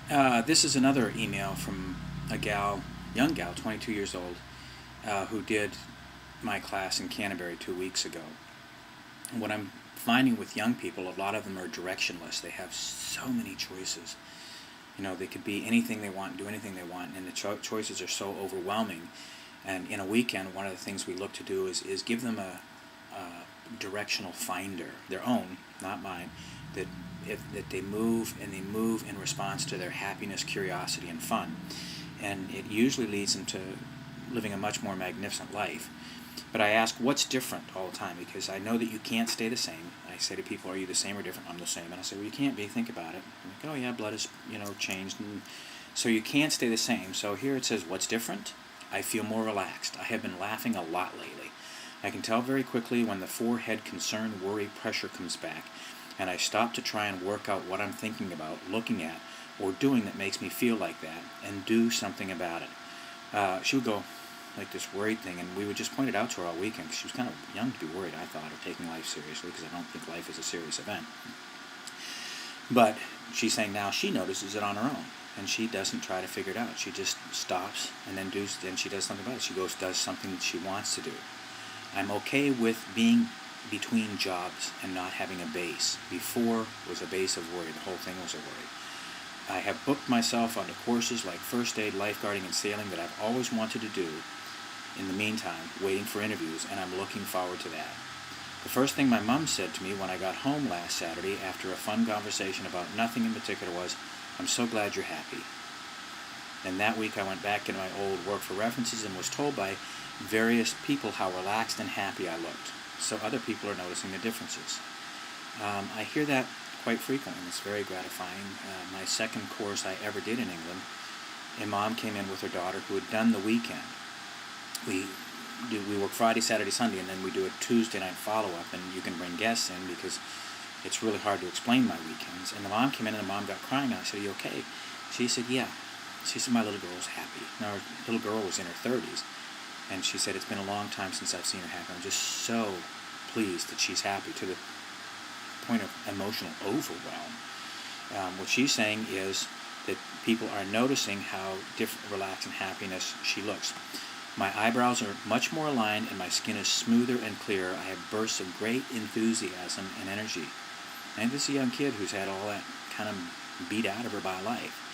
This is another email from a gal, young gal, 22 years old, who did my class in Canterbury 2 weeks ago. And what I'm finding with young people, a lot of them are directionless. They have so many choices. You know, they could be anything they want, do anything they want, and the choices are so overwhelming. And in a weekend, one of the things we look to do is give them a directional finder, their own, not mine, that they move, and they move in response to their happiness, curiosity, and fun. And it usually leads them to living a much more magnificent life. But I ask, what's different all the time? Because I know that you can't stay the same. I say to people, are you the same or different? I'm the same. And I say, well, you can't be. Think about it. I'm like, oh yeah, blood is, changed. And so you can't stay the same. So here it says, what's different? I feel more relaxed. I have been laughing a lot lately. I can tell very quickly when the forehead concern, worry, pressure comes back, and I stop to try and work out what I'm thinking about, looking at, or doing that makes me feel like that, and do something about it. She would go like this worried thing, and we would just point it out to her all weekend, because she was kind of young to be worried, I thought, or taking life seriously, because I don't think life is a serious event. But she's saying now she notices it on her own, and she doesn't try to figure it out. She just stops, and then she does something about it. She does something that she wants to do. I'm okay with being between jobs and not having a base. Before was a base of worry. The whole thing was a worry. I have booked myself onto courses like first aid, lifeguarding, and sailing that I've always wanted to do in the meantime, waiting for interviews, and I'm looking forward to that. The first thing my mom said to me when I got home last Saturday after a fun conversation about nothing in particular was, "I'm so glad you're happy." And that week I went back into my old work for references and was told by various people how relaxed and happy I looked. So other people are noticing the differences. I hear that quite frequently, and it's very gratifying. My second course I ever did in England, a mom came in with her daughter who had done the weekend. We work Friday, Saturday, Sunday, and then we do a Tuesday night follow-up, and you can bring guests in because it's really hard to explain my weekends. And the mom came in, and the mom got crying, and I said, "Are you okay?" She said, "Yeah." She said, "My little girl's happy." Now, her little girl was in her 30s, and she said, "It's been a long time since I've seen her happy. I'm just so pleased that she's happy," to the point of emotional overwhelm. What she's saying is that people are noticing how different, relaxed, and happiness she looks. My eyebrows are much more aligned, and my skin is smoother and clearer. I have bursts of great enthusiasm and energy. And this is a young kid who's had all that kind of beat out of her by life.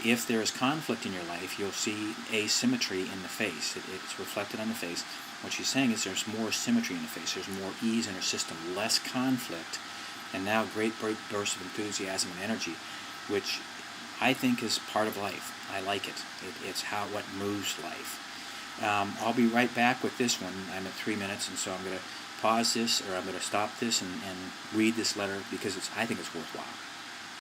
If there is conflict in your life, you'll see asymmetry in the face. It's reflected on the face. What she's saying is there's more symmetry in the face. There's more ease in her system, less conflict, and now great bursts of enthusiasm and energy, which I think is part of life. I like it. It's what moves life. I'll be right back with this one. I'm at 3 minutes, and so I'm going to pause this, or I'm going to stop this and read this letter because I think it's worthwhile.